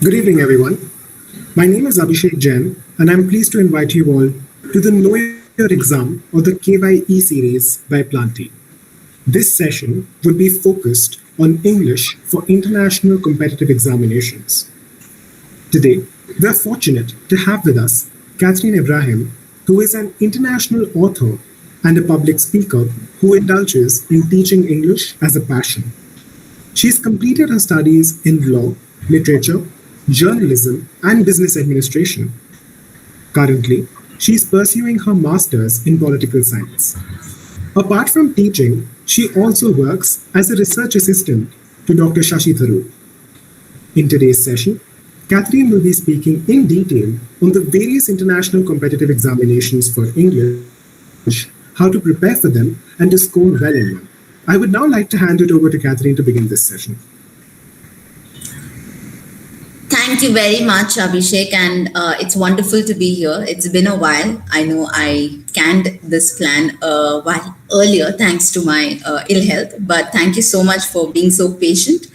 Good evening, everyone. My name is Abhishek Jain, and I'm pleased to invite you all to the Know Your Exam or the KYE series by Planty. This session will be focused on English for international competitive examinations. Today, we are fortunate to have with us Katherine Abraham, who is an international author and a public speaker who indulges in teaching English as a passion. She's completed her studies in law, literature, journalism, and business administration. Currently, she is pursuing her master's in political science. Apart from teaching, she also works as a research assistant to Dr. Shashi Tharoor. In today's session, Katherine will be speaking in detail on the various international competitive examinations for English, how to prepare for them, and to score well in them. I would now like to hand it over to Katherine to begin this session. Thank you very much, Abhishek, and it's wonderful to be here. It's been a while. I know I canned this plan a while earlier thanks to my ill health, but thank you so much for being so patient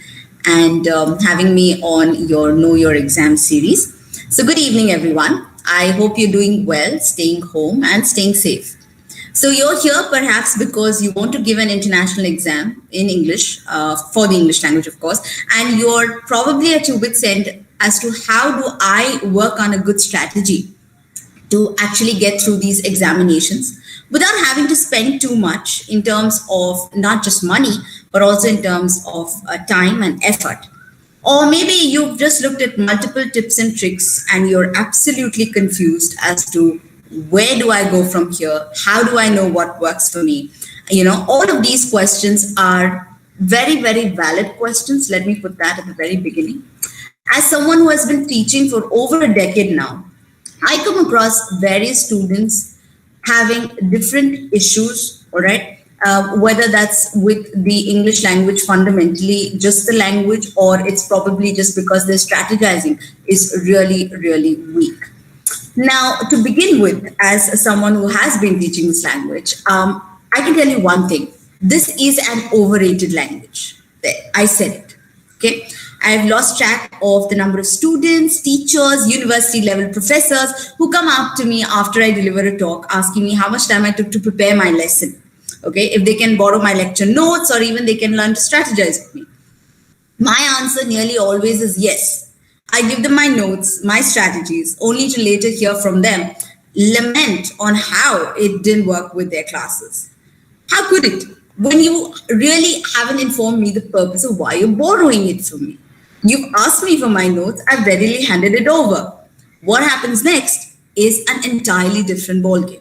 and having me on your Know Your Exam series. So good evening, everyone. I hope you're doing well, staying home and staying safe. So you're here perhaps because you want to give an international exam in English, for the English language, of course, and you're probably at your wit's end as to how do I work on a good strategy to actually get through these examinations without having to spend too much in terms of not just money, but also in terms of time and effort. Or maybe you've just looked at multiple tips and tricks and you're absolutely confused as to where do I go from here? How do I know what works for me? You know, all of these questions are very, very valid questions. Let me put that at the very beginning. As someone who has been teaching for over a decade now, I come across various students having different issues, all right? Whether that's with the English language fundamentally, just the language, or it's probably just because their strategizing is really, really weak. Now, to begin with, as someone who has been teaching this language, I can tell you one thing. This is an overrated language. I said it, okay? I've lost track of the number of students, teachers, university level professors who come up to me after I deliver a talk asking me how much time I took to prepare my lesson. Okay, if they can borrow my lecture notes or even they can learn to strategize with me. My answer nearly always is yes. I give them my notes, my strategies, only to later hear from them lament on how it didn't work with their classes. How could it? When you really haven't informed me the purpose of why you're borrowing it from me. You've asked me for my notes, I've readily handed it over. What happens next is an entirely different ballgame.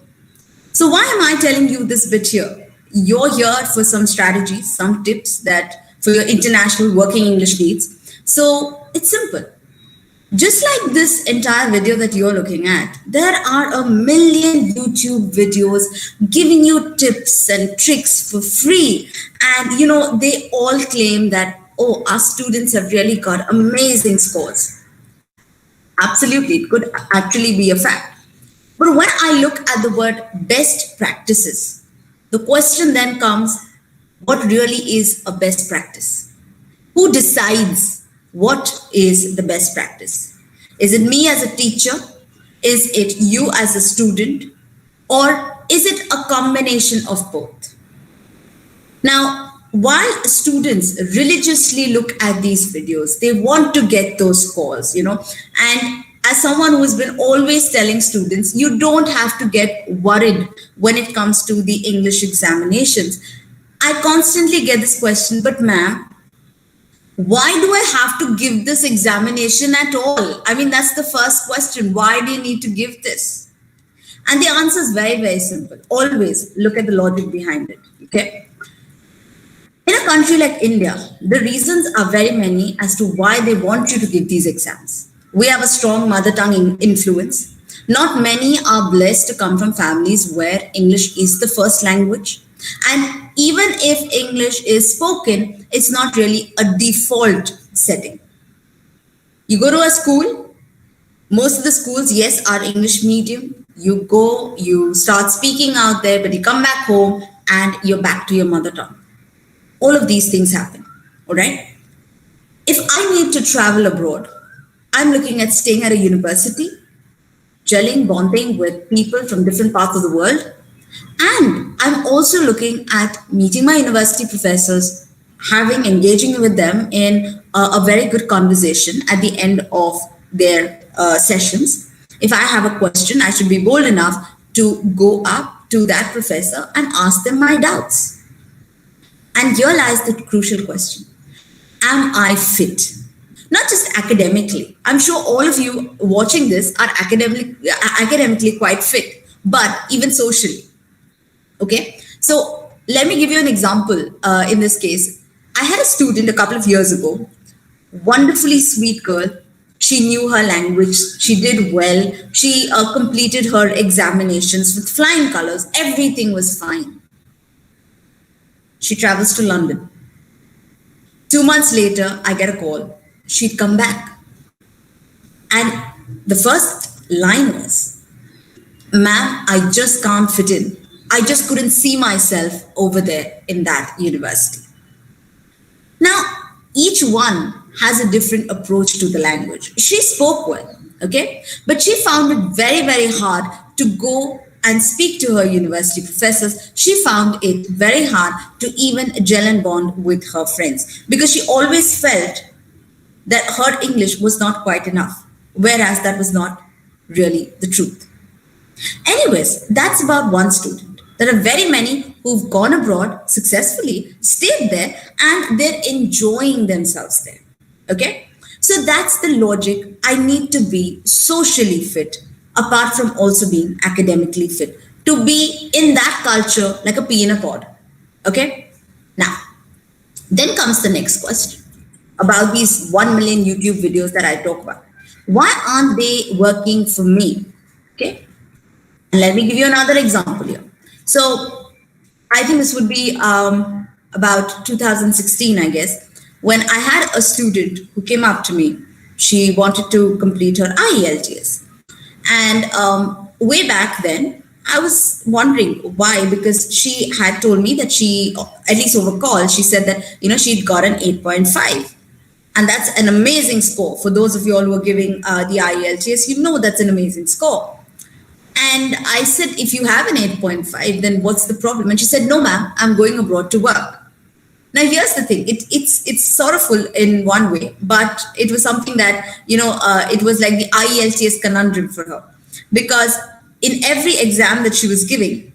So why am I telling you this bit here? You're here for some strategies, some tips that for your international working English needs. So it's simple. Just like this entire video that you're looking at, there are a million YouTube videos giving you tips and tricks for free. And, you know, they all claim that, oh, our students have really got amazing scores. Absolutely, it could actually be a fact. But when I look at the word best practices, the question then comes, what really is a best practice? Who decides what is the best practice? Is it me as a teacher? Is it you as a student? Or is it a combination of both? Now, while students religiously look at these videos, they want to get those scores, you know, and as someone who's been always telling students, you don't have to get worried when it comes to the English examinations. I constantly get this question, but ma'am, why do I have to give this examination at all? I mean, that's the first question. Why do you need to give this? And the answer is very, very simple. Always look at the logic behind it, okay? In a country like India, the reasons are very many as to why they want you to give these exams. We have a strong mother tongue influence. Not many are blessed to come from families where English is the first language. And even if English is spoken, it's not really a default setting. You go to a school, most of the schools, yes, are English medium. You go, you start speaking out there, but you come back home, and you're back to your mother tongue. All of these things happen, all right? If I need to travel abroad, I'm looking at staying at a university, gelling, bonding with people from different parts of the world. And I'm also looking at meeting my university professors, engaging with them in a very good conversation at the end of their sessions. If I have a question, I should be bold enough to go up to that professor and ask them my doubts. And here lies the crucial question. Am I fit? Not just academically. I'm sure all of you watching this are academically quite fit, but even socially. Okay? So let me give you an example in this case. I had a student a couple of years ago, wonderfully sweet girl. She knew her language. She did well. She completed her examinations with flying colors. Everything was fine. She travels to London. 2 months later, I get a call. She'd come back. And the first line was, "Ma'am, I just can't fit in. I just couldn't see myself over there in that university." Now, each one has a different approach to the language. She spoke well, okay? But she found it very, very hard to go and speak to her university professors. She found it very hard to even gel and bond with her friends because she always felt that her English was not quite enough, whereas that was not really the truth. Anyways, that's about one student. There are very many who've gone abroad successfully, stayed there, and they're enjoying themselves there. Okay? So that's the logic. I need to be socially fit, apart from also being academically fit, to be in that culture like a pea in a pod. Okay? Now, then comes the next question about these 1 million YouTube videos that I talk about. Why aren't they working for me? Okay? And let me give you another example here. So I think this would be about 2016, I guess, when I had a student who came up to me. She wanted to complete her IELTS. And way back then, I was wondering why, because she had told me that she, at least over call, she said that, she'd got an 8.5. And that's an amazing score. For those of you all who are giving the IELTS, that's an amazing score. And I said, if you have an 8.5, then what's the problem? And she said, no, ma'am, I'm going abroad to work. Now, here's the thing. It's sorrowful in one way, but it was something that, it was like the IELTS conundrum for her. Because in every exam that she was giving,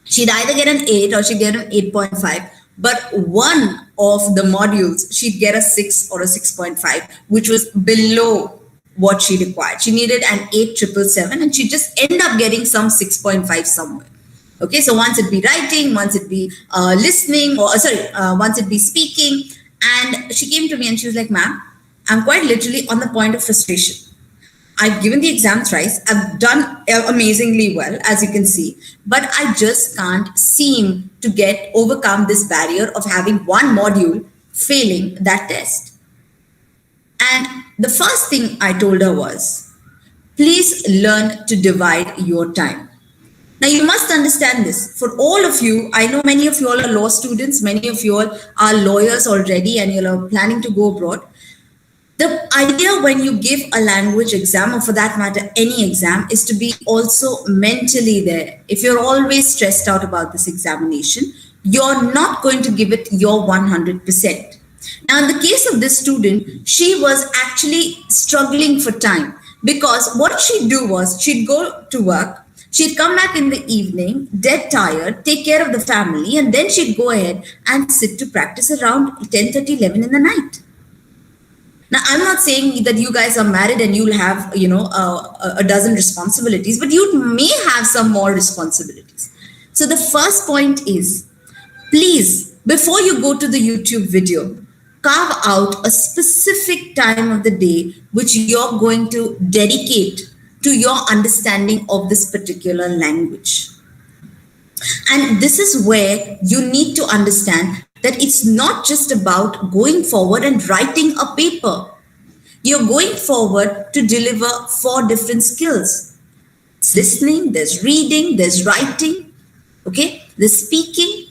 she'd either get an 8 or she'd get an 8.5. But one of the modules, she'd get a 6 or a 6.5, which was below what she required. She needed an 8,777 and she just end up getting some 6.5 somewhere. Okay, so once it'd be writing, once it'd be listening, once it'd be speaking. And she came to me and she was like, ma'am, I'm quite literally on the point of frustration. I've given the exam thrice. I've done amazingly well, as you can see, but I just can't seem to overcome this barrier of having one module failing that test. And the first thing I told her was, please learn to divide your time. Now, you must understand this. For all of you, I know many of you all are law students, many of you all are lawyers already, and you are planning to go abroad. The idea when you give a language exam, or for that matter, any exam, is to be also mentally there. If you're always stressed out about this examination, you're not going to give it your 100%. Now, in the case of this student, she was actually struggling for time because what she'd do was she'd go to work, she'd come back in the evening, dead tired, take care of the family, and then she'd go ahead and sit to practice around 10:30, 11 in the night. Now, I'm not saying that you guys are married and you'll have, a dozen responsibilities, but you may have some more responsibilities. So the first point is, please, before you go to the YouTube video, carve out a specific time of the day which you're going to dedicate to your understanding of this particular language. And this is where you need to understand that it's not just about going forward and writing a paper. You're going forward to deliver 4 different skills. It's listening, there's reading, there's writing, okay? There's speaking,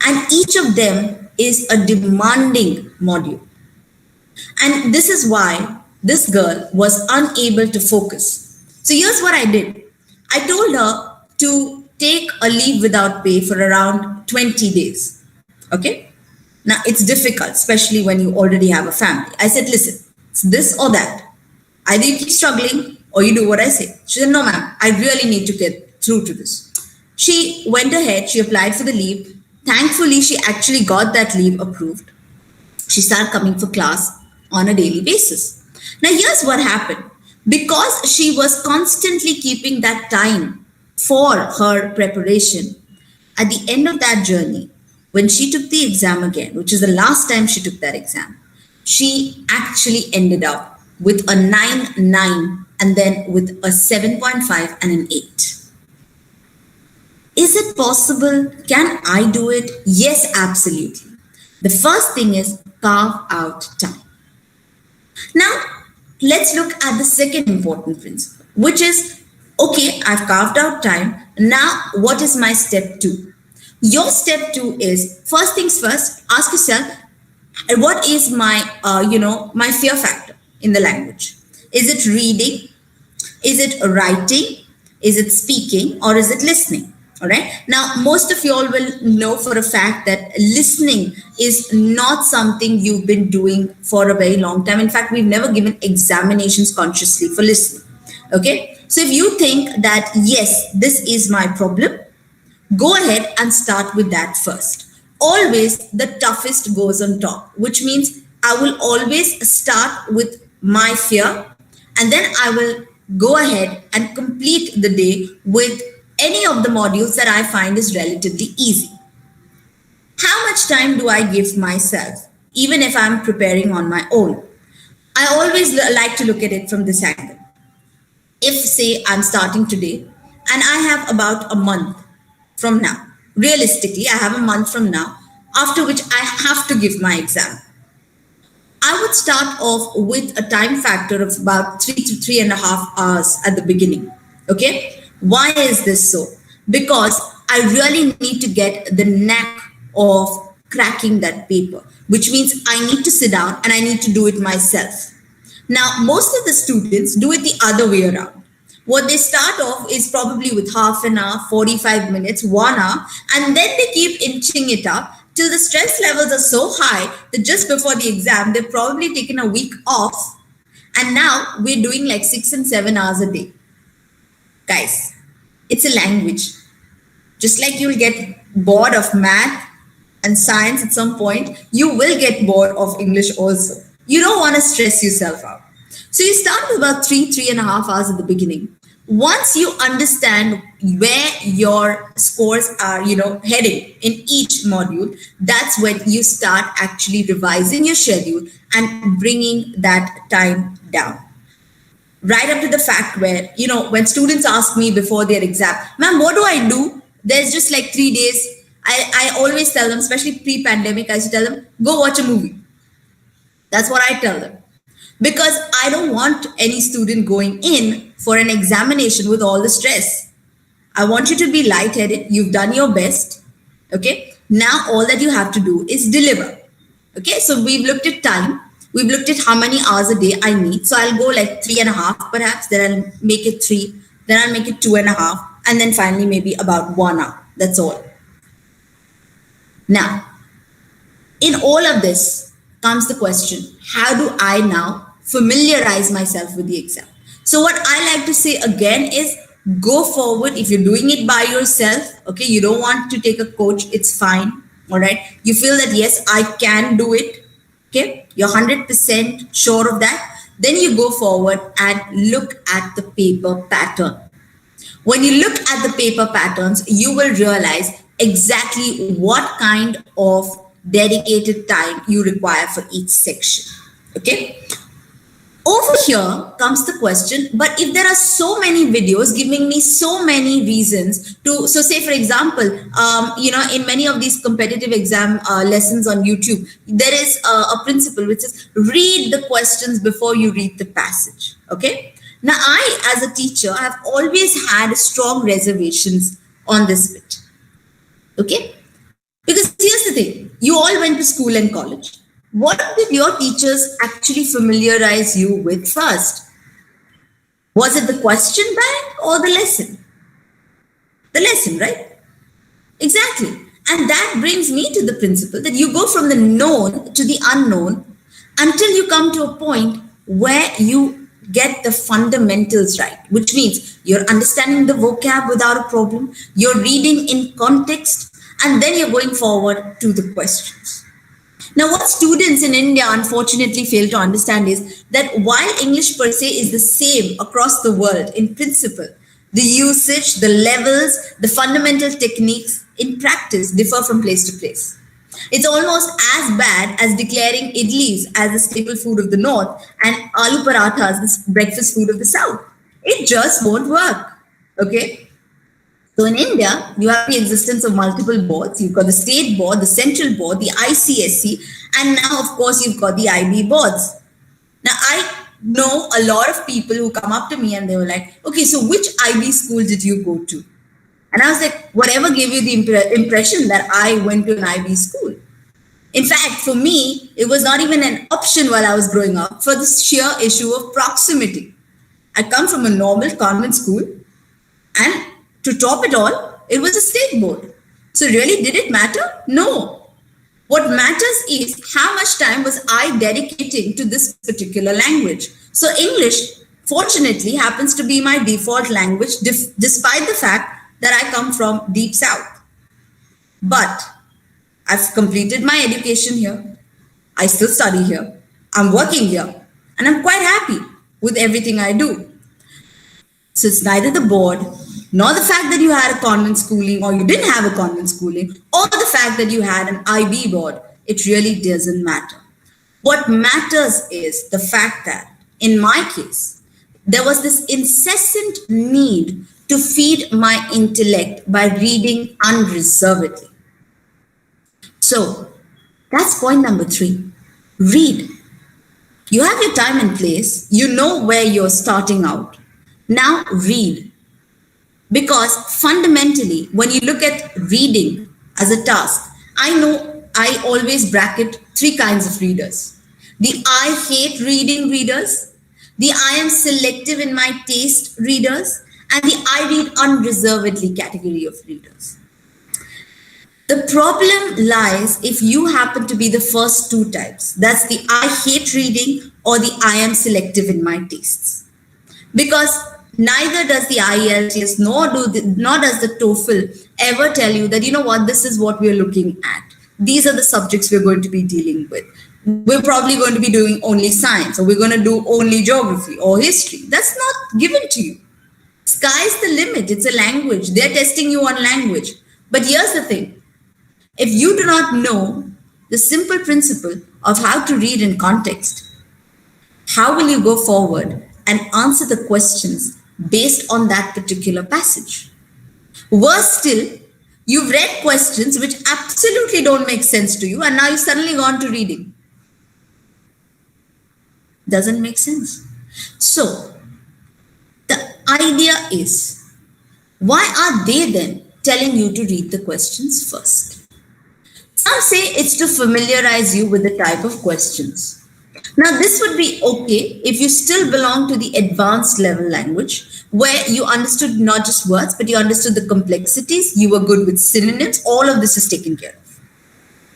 And each of them is a demanding module. And this is why this girl was unable to focus. So here's what I did. I told her to take a leave without pay for around 20 days. Okay? Now it's difficult, especially when you already have a family. I said, listen, it's this or that. Either you keep struggling or you do what I say. She said, no, ma'am, I really need to get through to this. She went ahead, she applied for the leave. Thankfully, she actually got that leave approved. She started coming for class on a daily basis. Now, here's what happened. Because she was constantly keeping that time for her preparation, at the end of that journey, when she took the exam again, which is the last time she took that exam, she actually ended up with a 9.9 and then with a 7.5 and an 8. Is it possible? Can I do it? Yes, absolutely. The first thing is carve out time. Now, let's look at the second important principle, which is, okay, I've carved out time. Now, what is my step 2? Your step 2 is, first things first, ask yourself, what is my, my fear factor in the language? Is it reading? Is it writing? Is it speaking? Or is it listening? All right. Now, most of you all will know for a fact that listening is not something you've been doing for a very long time. In fact, we've never given examinations consciously for listening. Okay. So if you think that, yes, this is my problem, go ahead and start with that first. Always the toughest goes on top, which means I will always start with my fear and then I will go ahead and complete the day with any of the modules that I find is relatively easy. How much time do I give myself, even if I'm preparing on my own? I always like to look at it from this angle. If, say, I'm starting today and I have about a month from now, realistically, I have a month from now, after which I have to give my exam. I would start off with a time factor of about 3 to 3.5 hours at the beginning. Okay? Why is this so? Because I really need to get the knack of cracking that paper, which means I need to sit down and I need to do it myself. Now, most of the students do it the other way around. What they start off is probably with half an hour, 45 minutes, 1 hour, and then they keep inching it up till the stress levels are so high that just before the exam, they've probably taken a week off. And now we're doing like 6 and 7 hours a day. Guys, it's a language. Just like you'll get bored of math and science at some point, you will get bored of English also. You don't want to stress yourself out. So you start with about 3.5 hours at the beginning. Once you understand where your scores are, heading in each module, that's when you start actually revising your schedule and bringing that time down. Right up to the fact where, when students ask me before their exam, ma'am, what do I do? There's just like 3 days. I always tell them, especially pre-pandemic, I used to tell them, go watch a movie. That's what I tell them. Because I don't want any student going in for an examination with all the stress. I want you to be lightheaded. You've done your best. Okay. Now all that you have to do is deliver. Okay. So we've looked at time. We've looked at how many hours a day I need. So I'll go like 3.5 perhaps, then I'll make it 3, then I'll make it 2.5, and then finally maybe about 1 hour. That's all. Now, in all of this comes the question, how do I now familiarize myself with the exam? So what I like to say again is go forward. If you're doing it by yourself, okay, you don't want to take a coach, it's fine. All right. You feel that, yes, I can do it. Okay, you're 100% sure of that. Then you go forward and look at the paper pattern. When you look at the paper patterns, you will realize exactly what kind of dedicated time you require for each section. Okay. Over here comes the question, but if there are so many videos giving me so many reasons to, so say for example, in many of these competitive exam lessons on YouTube, there is a principle which is read the questions before you read the passage. Okay. Now I, as a teacher, have always had strong reservations on this bit. Okay. Because here's the thing, you all went to school and college. What did your teachers actually familiarize you with first? Was it the question bank or the lesson? The lesson, right? Exactly. And that brings me to the principle that you go from the known to the unknown until you come to a point where you get the fundamentals right, which means you're understanding the vocab without a problem, you're reading in context, and then you're going forward to the questions. Now, what students in India unfortunately fail to understand is that while English per se is the same across the world in principle, the usage, the levels, the fundamental techniques in practice differ from place to place. It's almost as bad as declaring idlis as the staple food of the north and aloo parathas the breakfast food of the south. It just won't work. Okay? So in India, you have the existence of multiple boards. You've got the state board, the central board, the ICSC, and now, of course, you've got the IB boards. Now, I know a lot of people who come up to me and they were like, okay, so which IB school did you go to? And I was like, whatever gave you the impression that I went to an IB school? In fact, for me, it was not even an option while I was growing up for the sheer issue of proximity. I come from a normal convent school, and to top it all, it was a state board. So really, did it matter? No. What matters is how much time was I dedicating to this particular language. So English, fortunately, happens to be my default language, despite the fact that I come from deep south. But I've completed my education here. I still study here. I'm working here. And I'm quite happy with everything I do. So it's neither the board, nor the fact that you had a convent schooling or you didn't have a convent schooling, or the fact that you had an IB board. It really doesn't matter. What matters is the fact that, in my case, there was this incessant need to feed my intellect by reading unreservedly. So that's point number 3. Read. You have your time and place. You know where you're starting out. Now read. Because fundamentally, when you look at reading as a task, I know I always bracket 3 kinds of readers. The I hate reading readers, the I am selective in my taste readers, and the I read unreservedly category of readers. The problem lies if you happen to be the first 2 types. That's the I hate reading or the I am selective in my tastes. Because neither does the IELTS nor does the TOEFL ever tell you that, you know what, this is what we're looking at. These are the subjects we're going to be dealing with. We're probably going to be doing only science, or we're going to do only geography or history. That's not given to you. Sky's the limit. It's a language. They're testing you on language. But here's the thing. If you do not know the simple principle of how to read in context, how will you go forward and answer the questions based on that particular passage? Worse still, you've read questions which absolutely don't make sense to you, and now you've suddenly gone to reading. Doesn't make sense. So, the idea is, why are they then telling you to read the questions first? Some say it's to familiarize you with the type of questions. Now, this would be okay if you still belong to the advanced level language, where you understood not just words, but you understood the complexities, you were good with synonyms, all of this is taken care of.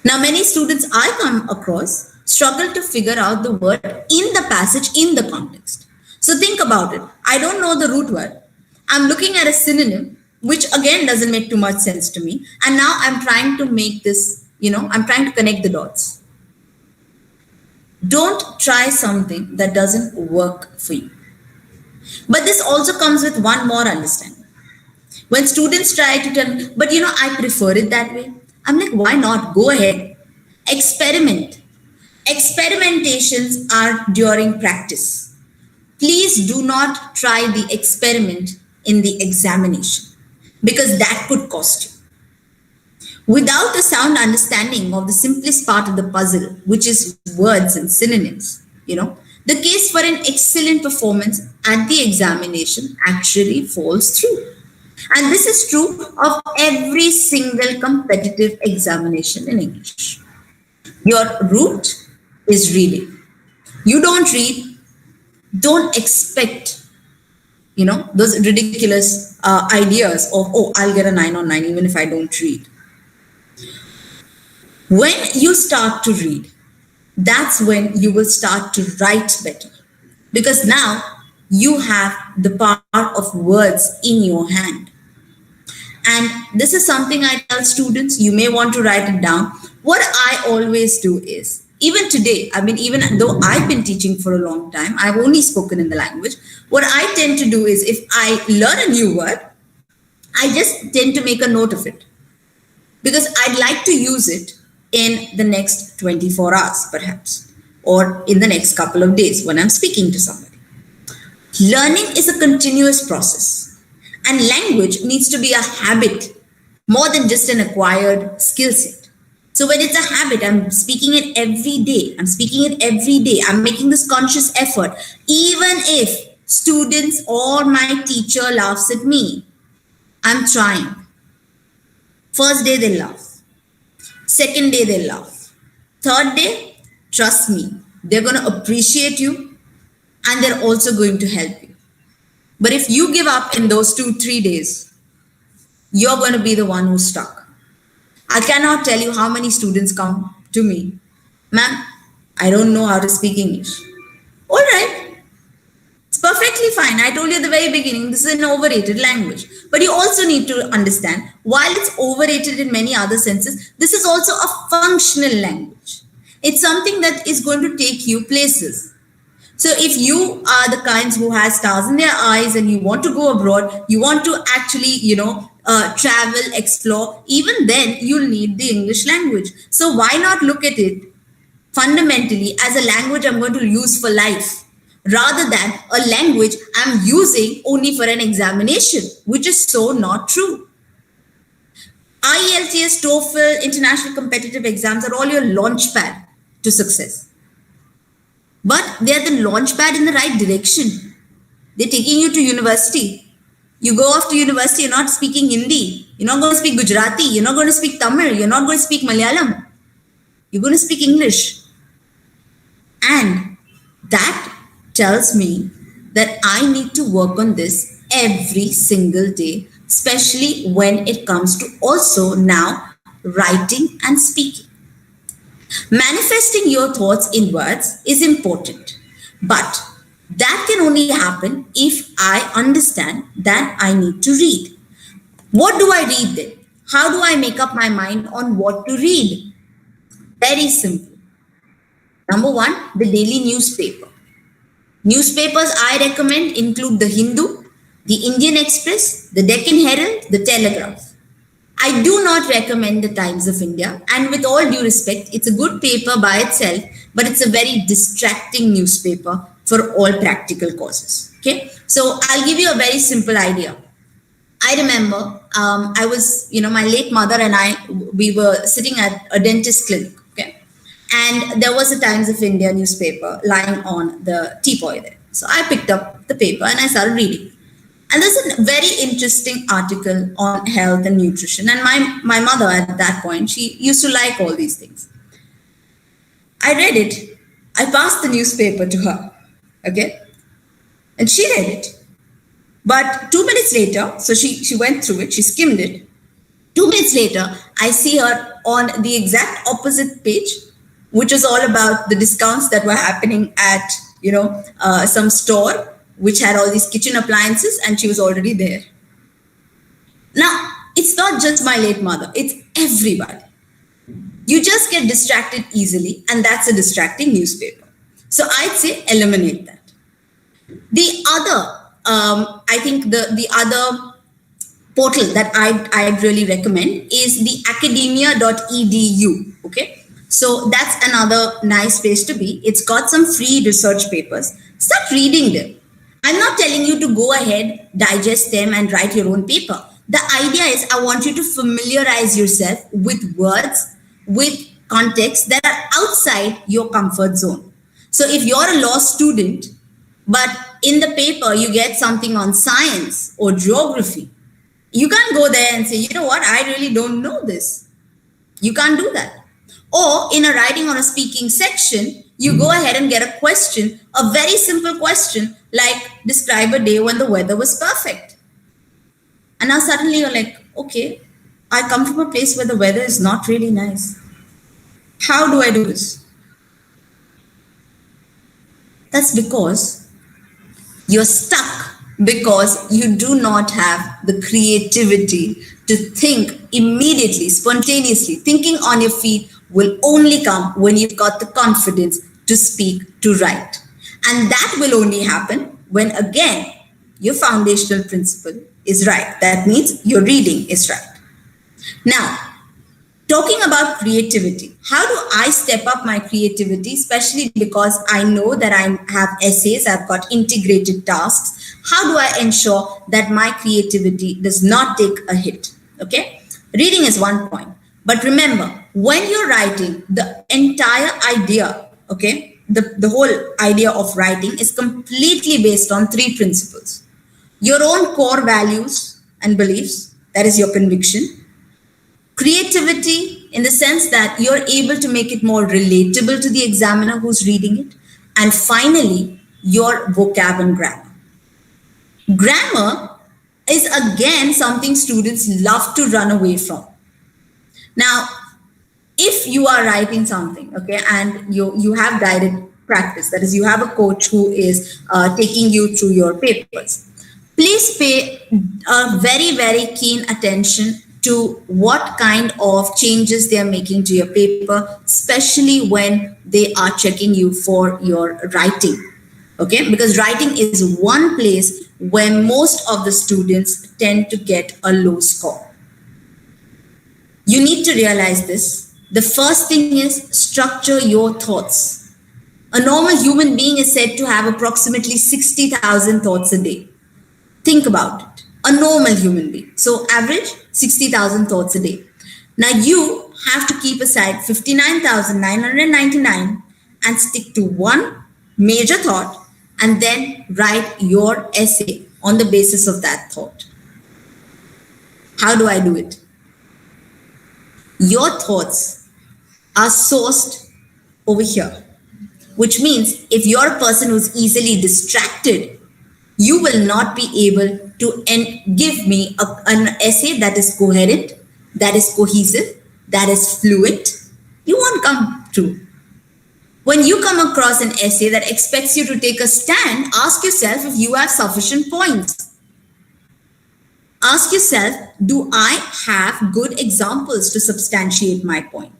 Now, many students I come across struggle to figure out the word in the passage, in the context. So think about it. I don't know the root word. I'm looking at a synonym, which again doesn't make too much sense to me. And now I'm trying to make this, I'm trying to connect the dots. Don't try something that doesn't work for you. But this also comes with one more understanding. When students try to tell me, but I prefer it that way. I'm like, why not? Go ahead. Experiment. Experimentations are during practice. Please do not try the experiment in the examination, because that could cost you. Without a sound understanding of the simplest part of the puzzle, which is words and synonyms, the case for an excellent performance at the examination actually falls through. And this is true of every single competitive examination in English. Your route is reading. You don't read, don't expect, those ridiculous ideas of, oh, I'll get a 9 on 9 even if I don't read. When you start to read, that's when you will start to write better. Because now you have the power of words in your hand. And this is something I tell students, you may want to write it down. What I always do is, even today, even though I've been teaching for a long time, I've only spoken in the language. What I tend to do is, if I learn a new word, I just tend to make a note of it. Because I'd like to use it in the next 24 hours, perhaps, or in the next couple of days when I'm speaking to somebody. Learning is a continuous process, and language needs to be a habit more than just an acquired skill set. So when it's a habit, I'm speaking it every day. I'm making this conscious effort. Even if students or my teacher laughs at me, I'm trying. First day they laugh. Second day they laugh. Third day, trust me, they're going to appreciate you and they're also going to help you. But if you give up in those 2-3 days, you're going to be the one who's stuck. I cannot tell you how many students come to me. Ma'am, I don't know how to speak English. All right. It's perfectly fine. I told you at the very beginning, this is an overrated language. But you also need to understand, while it's overrated in many other senses, this is also a functional language. It's something that is going to take you places. So if you are the kinds who has stars in their eyes and you want to go abroad, you want to actually, travel, explore, even then you'll need the English language. So why not look at it fundamentally as a language I'm going to use for life, rather than a language I'm using only for an examination, which is so not true. IELTS, TOEFL, international competitive exams are all your launchpad to success. But they're the launchpad in the right direction. They're taking you to university. You go off to university, you're not speaking Hindi. You're not going to speak Gujarati. You're not going to speak Tamil. You're not going to speak Malayalam. You're going to speak English. And that tells me that I need to work on this every single day, especially when it comes to also now writing and speaking. Manifesting your thoughts in words is important, but that can only happen if I understand that I need to read. What do I read then? How do I make up my mind on what to read? Very simple. Number one, the daily newspaper. Newspapers I recommend include the Hindu, the Indian Express, the Deccan Herald, the Telegraph. I do not recommend the Times of India, and with all due respect, it's a good paper by itself, but it's a very distracting newspaper for all practical causes. Okay, so I'll give you a very simple idea. I remember I was, my late mother and I, we were sitting at a dentist clinic. Okay, and there was a Times of India newspaper lying on the teapoy there. So I picked up the paper and I started reading. And there's a very interesting article on health and nutrition. And my mother at that point, she used to like all these things. I read it. I passed the newspaper to her. Okay. And she read it. But 2 minutes later, so she went through it, she skimmed it. 2 minutes later, I see her on the exact opposite page, which was all about the discounts that were happening at, some store, which had all these kitchen appliances, and she was already there. Now, it's not just my late mother, it's everybody. You just get distracted easily, and that's a distracting newspaper. So I'd say eliminate that. The other, I think the other portal that I'd really recommend is the academia.edu, okay? So that's another nice place to be. It's got some free research papers. Start reading them. I'm not telling you to go ahead, digest them and write your own paper. The idea is I want you to familiarize yourself with words, with contexts that are outside your comfort zone. So if you're a law student, but in the paper you get something on science or geography, You can't go there and say, you know what, I really don't know this. You can't do that. Or in a writing or a speaking section, you go ahead and get a question, a very simple question like describe a day when the weather was perfect. And now suddenly you're like, okay, I come from a place where the weather is not really nice. How do I do this? That's because you're stuck, because you do not have the creativity to think immediately, spontaneously. Thinking on your feet will only come when you've got the confidence to speak, to write. And that will only happen when, again, your foundational principle is right. That means your reading is right. Now, talking about creativity, how do I step up my creativity, especially because I know that I have essays, I've got integrated tasks. How do I ensure that my creativity does not take a hit? Okay, reading is one point. But remember, when you're writing, the entire idea, okay, the whole idea of writing is completely based on three principles. Your own core values and beliefs, that is your conviction. Creativity in the sense that you're able to make it more relatable to the examiner who's reading it. And finally, your vocab and grammar. Grammar is again something students love to run away from. Now, if you are writing something, okay, and you have guided practice, that is, you have a coach who is taking you through your papers, please pay a very, very keen attention to what kind of changes they are making to your paper, especially when they are checking you for your writing. Okay, because writing is one place where most of the students tend to get a low score. You need to realize this. The first thing is structure your thoughts. A normal human being is said to have approximately 60,000 thoughts a day. Think about it. A normal human being. So average 60,000 thoughts a day. Now you have to keep aside 59,999 and stick to one major thought and then write your essay on the basis of that thought. How do I do it? Your thoughts are sourced over here, which means if you're a person who's easily distracted, you will not be able to give me an essay that is coherent, that is cohesive, that is fluent. You won't come through. When you come across an essay that expects you to take a stand, ask yourself if you have sufficient points. Ask yourself, do I have good examples to substantiate my point?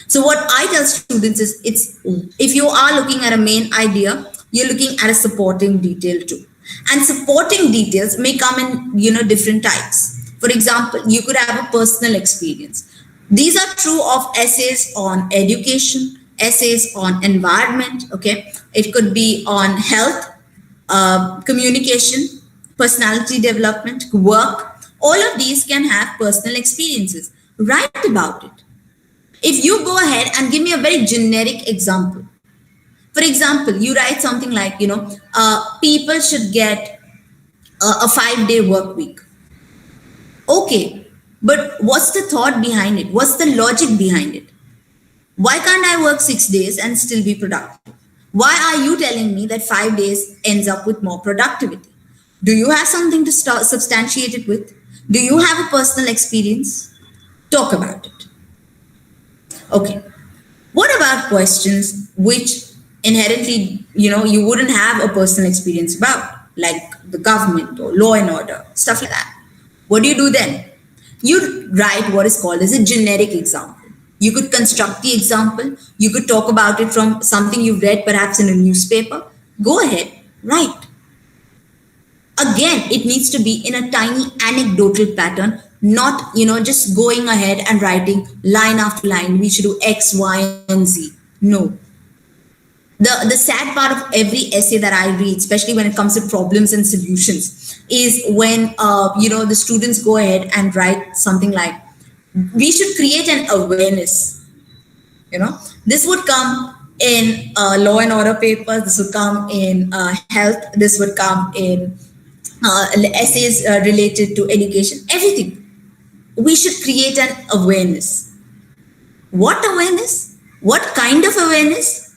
So what I tell students is, if you are looking at a main idea, you're looking at a supporting detail too. And supporting details may come in, different types. For example, you could have a personal experience. These are true of essays on education, essays on environment, okay? It could be on health, communication, personality development, work. All of these can have personal experiences. Write about it. If you go ahead and give me a very generic example, for example, you write something like, people should get a 5-day work week. Okay, but what's the thought behind it? What's the logic behind it? Why can't I work 6 days and still be productive? Why are you telling me that 5 days ends up with more productivity? Do you have something to substantiate it with? Do you have a personal experience? Talk about it. Okay. What about questions which inherently, you wouldn't have a personal experience about, like the government or law and order, stuff like that? What do you do then? You write what is called as a generic example. You could construct the example. You could talk about it from something you've read, perhaps in a newspaper. Go ahead, write. Again, it needs to be in a tiny anecdotal pattern, not, just going ahead and writing line after line. We should do X, Y, and Z. No. The sad part of every essay that I read, especially when it comes to problems and solutions, is when, the students go ahead and write something like, we should create an awareness. This would come in law and order papers. This would come in health. This would come in essays related to education, everything. We should create an awareness. What awareness? What kind of awareness?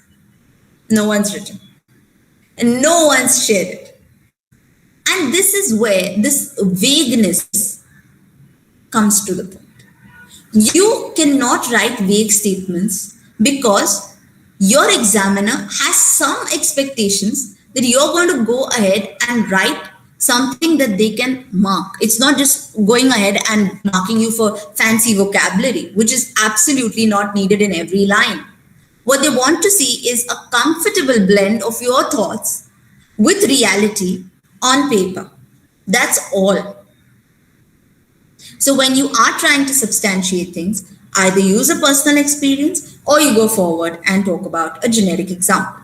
No one's written. And no one's shared it. And this is where this vagueness comes to the point. You cannot write vague statements because your examiner has some expectations that you're going to go ahead and write something that they can mark. It's not just going ahead and marking you for fancy vocabulary, which is absolutely not needed in every line. What they want to see is a comfortable blend of your thoughts with reality on paper. That's all. So when you are trying to substantiate things, either use a personal experience or you go forward and talk about a generic example.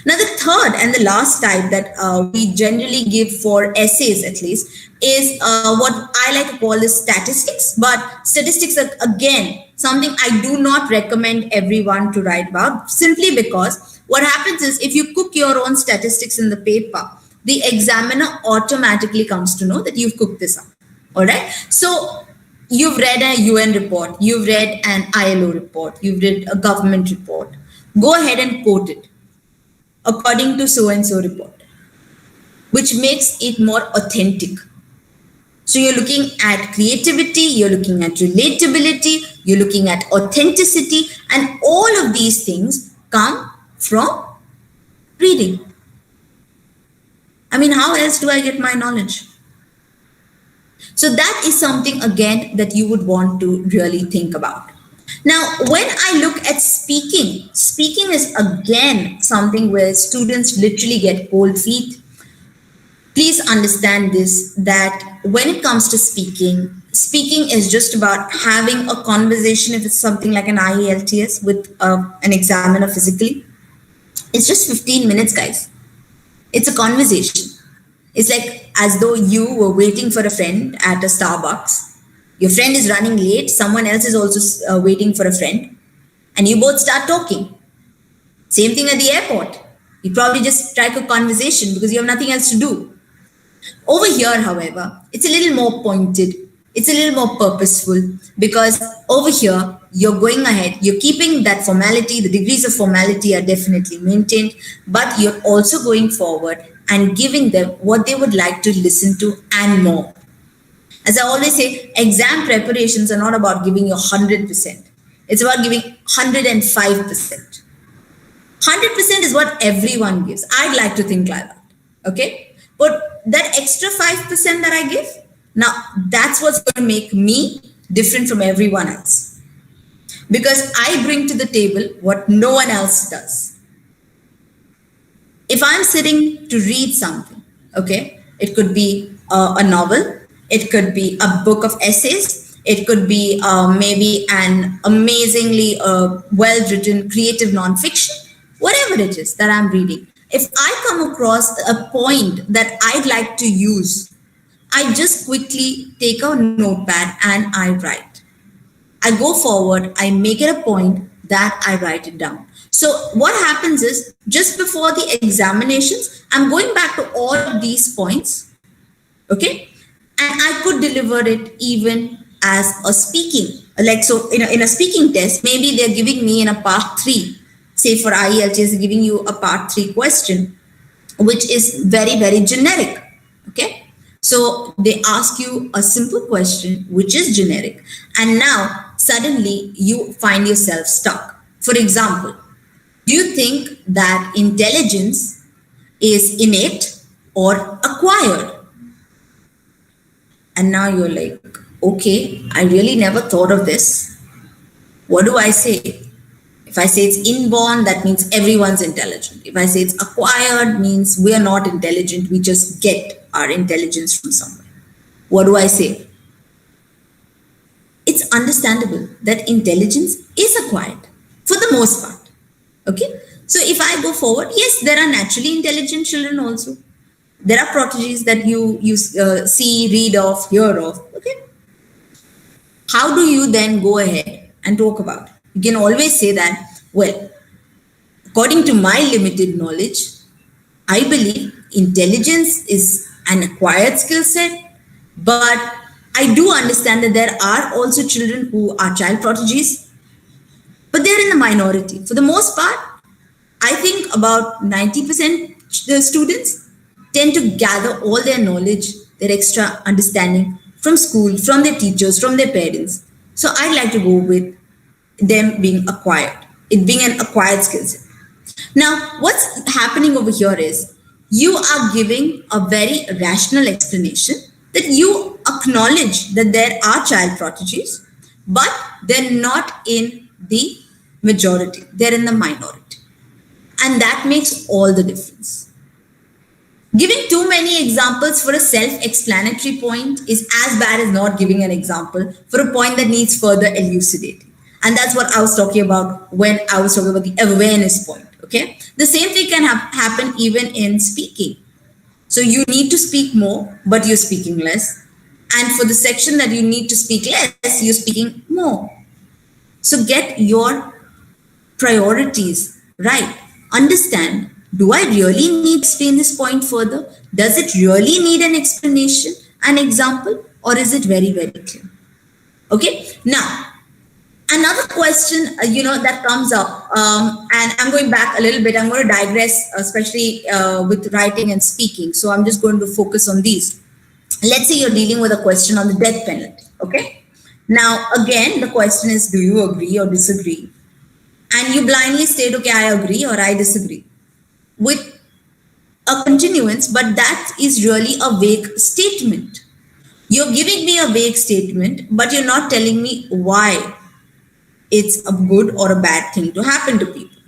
Now, the third and the last type that we generally give for essays, at least, is what I like to call is statistics. But statistics are, again, something I do not recommend everyone to write about, simply because what happens is if you cook your own statistics in the paper, the examiner automatically comes to know that you've cooked this up. All right. So you've read a UN report, you've read an ILO report, you've read a government report. Go ahead and quote it according to so-and-so report, which makes it more authentic. So you're looking at creativity, you're looking at relatability, you're looking at authenticity, and all of these things come from reading. I mean, how else do I get my knowledge? So that is something, again, that you would want to really think about. Now, when I look at speaking is again something where students literally get cold feet. Please understand this, that when it comes to speaking is just about having a conversation. If it's something like an IELTS with an examiner physically, it's just 15 minutes, guys. It's a conversation. It's like as though you were waiting for a friend at a Starbucks. Your friend is running late. Someone else is also waiting for a friend. And you both start talking. Same thing at the airport. You probably just strike a conversation because you have nothing else to do. Over here, however, it's a little more pointed. It's a little more purposeful, because over here, you're going ahead, you're keeping that formality, the degrees of formality are definitely maintained, but you're also going forward and giving them what they would like to listen to and more. As I always say, exam preparations are not about giving you 100%. It's about giving 105%. 100% is what everyone gives. I'd like to think like that. Okay? But that extra 5% that I give, now that's what's going to make me different from everyone else. Because I bring to the table what no one else does. If I'm sitting to read something, okay, it could be a novel, it could be a book of essays, it could be maybe an amazingly well-written creative nonfiction, whatever it is that I'm reading. If I come across a point that I'd like to use, I just quickly take a notepad and I write. I go forward, I make it a point that I write it down. So what happens is, just before the examinations, I'm going back to all of these points, okay? And I could deliver it even as a speaking. Like, so in a speaking test, maybe they're giving me in a part 3, say for IELTS, giving you a part 3 question, which is very, very generic, okay? So they ask you a simple question, which is generic. And now suddenly you find yourself stuck. For example, do you think that intelligence is innate or acquired? And now you're like, okay, I really never thought of this. What do I say? If I say it's inborn, that means everyone's intelligent. If I say it's acquired, means we are not intelligent. We just get our intelligence from somewhere. What do I say? It's understandable that intelligence is acquired for the most part. Okay. So if I go forward, yes, there are naturally intelligent children also. There are prodigies that you see, read of, hear of. Okay. How do you then go ahead and talk about it? You can always say that, well, according to my limited knowledge, I believe intelligence is an acquired skill set, but I do understand that there are also children who are child prodigies, but they're in the minority. For the most part, I think about 90% the students tend to gather all their knowledge, their extra understanding from school, from their teachers, from their parents. So I'd like to go with them being acquired, it being an acquired skill set. Now, what's happening over here is you are giving a very rational explanation that you acknowledge that there are child prodigies, but they're not in the majority, they're in the minority. And that makes all the difference. Giving too many examples for a self-explanatory point is as bad as not giving an example for a point that needs further elucidating. And that's what I was talking about when I was talking about the awareness point, okay? The same thing can happen even in speaking. So you need to speak more, but you're speaking less. And for the section that you need to speak less, you're speaking more. So get your priorities right. Understand, do I really need to explain this point further? Does it really need an explanation, an example, or is it very, very clear? Okay, now, another question, that comes up, and I'm going back a little bit, I'm going to digress, especially with writing and speaking. So I'm just going to focus on these. Let's say you're dealing with a question on the death penalty, okay? Now, again, the question is, do you agree or disagree? And you blindly state, okay, I agree or I disagree with a continuance, but that is really a vague statement. You're giving me a vague statement, but you're not telling me why it's a good or a bad thing to happen to people.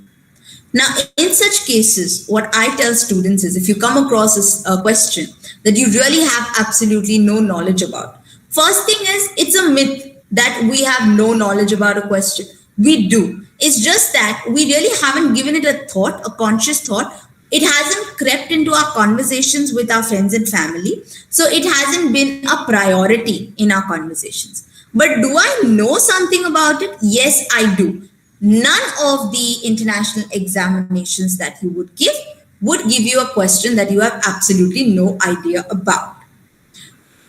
Now, in such cases, what I tell students is if you come across a question that you really have absolutely no knowledge about, first thing is it's a myth that we have no knowledge about a question. We do. It's just that we really haven't given it a thought, a conscious thought. It hasn't crept into our conversations with our friends and family. So it hasn't been a priority in our conversations. But do I know something about it? Yes, I do. None of the international examinations that you would give you a question that you have absolutely no idea about.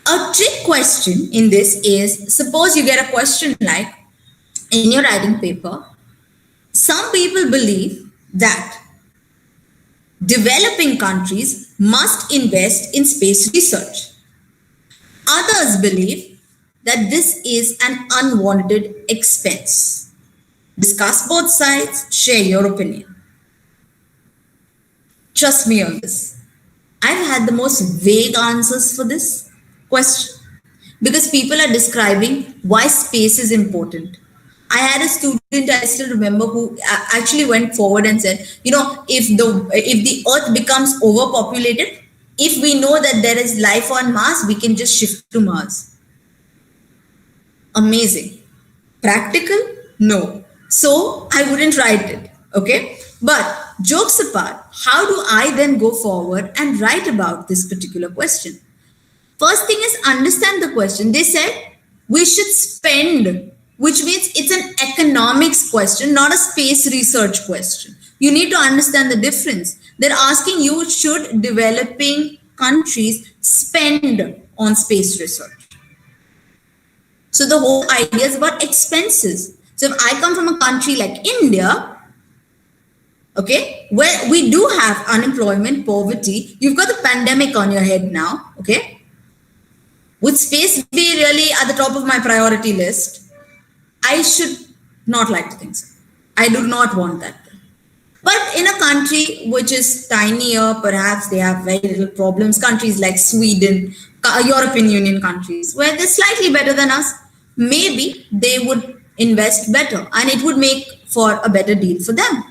A trick question in this is, suppose you get a question like, in your writing paper, some people believe that developing countries must invest in space research. Others believe that this is an unwanted expense. Discuss both sides, share your opinion. Trust me on this. I've had the most vague answers for this question because people are describing why space is important. I had a student, I still remember, who actually went forward and said, if the earth becomes overpopulated, if we know that there is life on Mars, we can just shift to Mars. Amazing. Practical? No. So I wouldn't write it. Okay. But jokes apart, how do I then go forward and write about this particular question? First thing is understand the question. They said we should spend, which means it's an economics question, not a space research question. You need to understand the difference. They're asking you, should developing countries spend on space research? So the whole idea is about expenses. So if I come from a country like India, okay, where we do have unemployment, poverty, you've got the pandemic on your head now, okay? Would space be really at the top of my priority list? I should not like to think so. I do not want that. But in a country which is tinier, perhaps they have very little problems, countries like Sweden, European Union countries, where they're slightly better than us, maybe they would invest better and it would make for a better deal for them.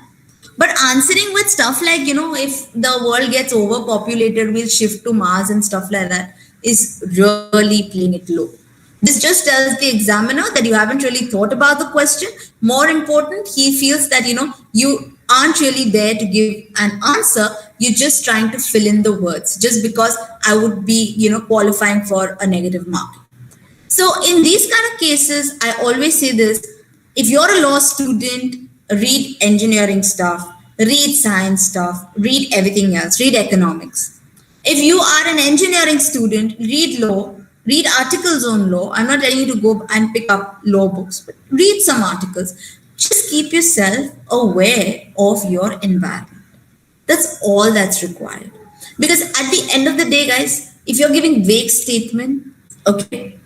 But answering with stuff like, if the world gets overpopulated, we'll shift to Mars and stuff like that is really playing it low. This just tells the examiner that you haven't really thought about the question. More important, he feels that, you aren't really there to give an answer. You're just trying to fill in the words just because I would be, qualifying for a negative mark. So in these kind of cases, I always say this, if you're a law student, read engineering stuff, read science stuff, read everything else, read economics. If you are an engineering student, read law, read articles on law. I'm not telling you to go and pick up law books, but read some articles. Just keep yourself aware of your environment. That's all that's required. Because at the end of the day, guys, if you're giving vague statement, okay,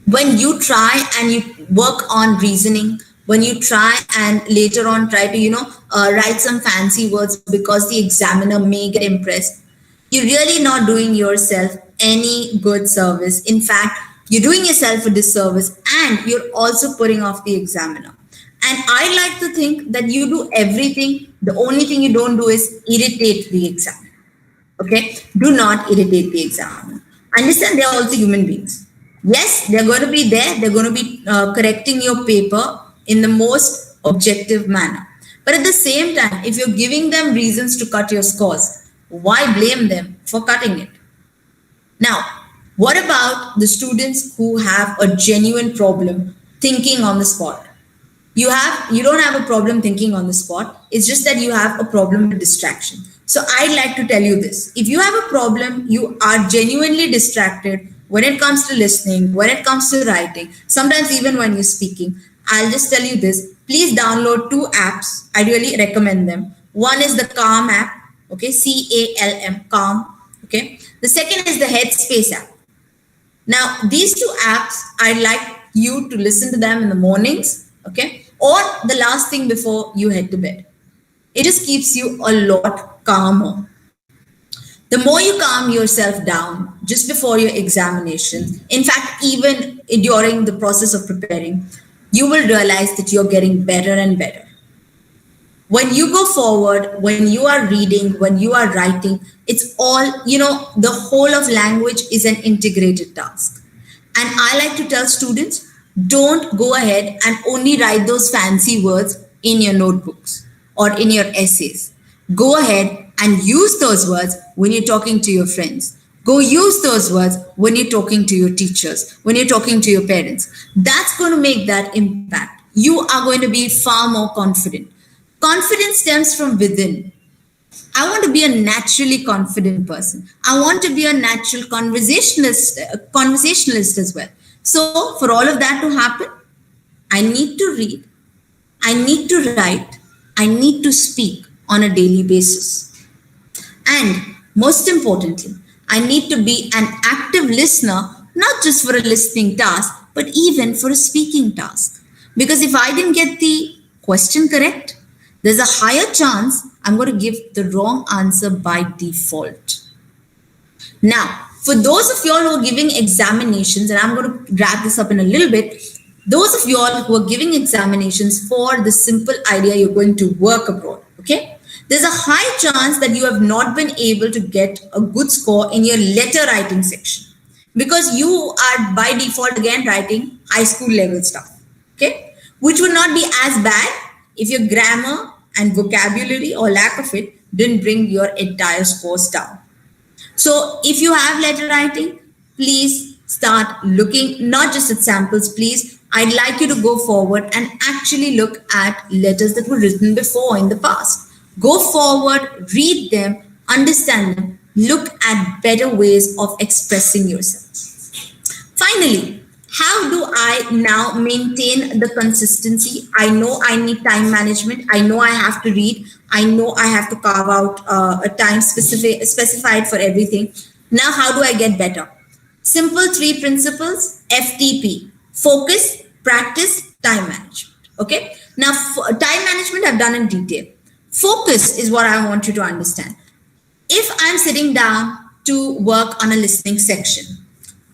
when you try and you work on reasoning, when you try and later on try to, write some fancy words because the examiner may get impressed, you're really not doing yourself any good service. In fact, you're doing yourself a disservice and you're also putting off the examiner. And I like to think that you do everything. The only thing you don't do is irritate the examiner. Okay? Do not irritate the examiner. Understand they're also human beings. Yes, they're going to be there. They're going to be correcting your paper in the most objective manner. But at the same time, if you're giving them reasons to cut your scores, why blame them for cutting it? Now, what about the students who have a genuine problem thinking on the spot? You don't have a problem thinking on the spot. It's just that you have a problem with distraction. So I'd like to tell you this. If you have a problem, you are genuinely distracted when it comes to listening, when it comes to writing, sometimes even when you're speaking, I'll just tell you this. Please download 2 apps. I really recommend them. One is the Calm app. Okay, CALM, Calm. Okay. The second is the Headspace app. Now, these 2 apps, I'd like you to listen to them in the mornings. Okay. Or the last thing before you head to bed. It just keeps you a lot calmer. The more you calm yourself down just before your examination, in fact, even during the process of preparing, you will realize that you're getting better and better. When you go forward, when you are reading, when you are writing, it's all, the whole of language is an integrated task. And I like to tell students, don't go ahead and only write those fancy words in your notebooks or in your essays. Go ahead and use those words when you're talking to your friends. Go use those words when you're talking to your teachers, when you're talking to your parents. That's going to make that impact. You are going to be far more confident. Confidence stems from within. I want to be a naturally confident person. I want to be a natural conversationalist as well. So for all of that to happen, I need to read, I need to write, I need to speak on a daily basis. And most importantly, I need to be an active listener, not just for a listening task, but even for a speaking task. Because if I didn't get the question correct, there's a higher chance I'm going to give the wrong answer by default. Now, for those of y'all who are giving examinations, and I'm going to wrap this up in a little bit, those of y'all who are giving examinations for the simple idea you're going to work abroad, okay? There's a high chance that you have not been able to get a good score in your letter writing section because you are by default again writing high school level stuff, okay? Which would not be as bad if your grammar and vocabulary or lack of it didn't bring your entire scores down. So if you have letter writing, please start looking not just at samples, please. I'd like you to go forward and actually look at letters that were written before in the past. Go forward, read them, understand them, look at better ways of expressing yourself. Finally, how do I now maintain the consistency? I know I need time management. I know I have to read. I know I have to carve out a time specified for everything. Now, how do I get better? Simple 3 principles, FTP, focus, practice, time management. Okay. Now, time management I've done in detail. Focus is what I want you to understand. If I'm sitting down to work on a listening section,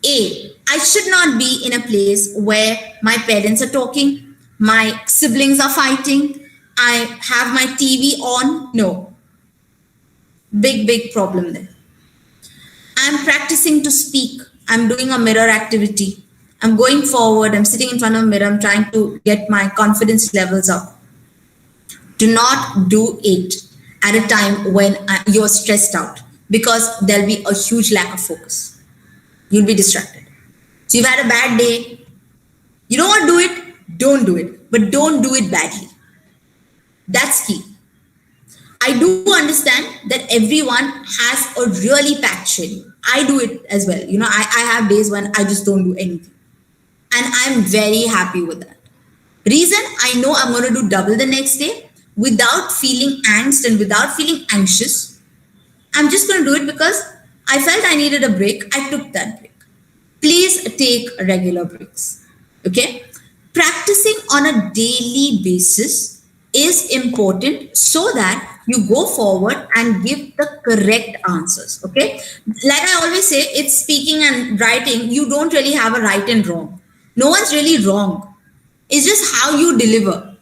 I should not be in a place where my parents are talking, my siblings are fighting, I have my TV on. No. Big problem there. I'm practicing to speak. I'm doing a mirror activity. I'm going forward. I'm sitting in front of a mirror. I'm trying to get my confidence levels up. Do not do it at a time when you're stressed out because there'll be a huge lack of focus. You'll be distracted. So you've had a bad day. You don't want to do it. Don't do it. But don't do it badly. That's key. I do understand that everyone has a really packed schedule. I do it as well. I have days when I just don't do anything. And I'm very happy with that. Reason, I know I'm going to do double the next day without feeling angst and without feeling anxious. I'm just going to do it because I felt I needed a break. I took that break. Please take regular breaks. Okay? Practicing on a daily basis is important so that you go forward and give the correct answers. Okay? Like I always say, it's speaking and writing. You don't really have a right and wrong. No one's really wrong. It's just how you deliver.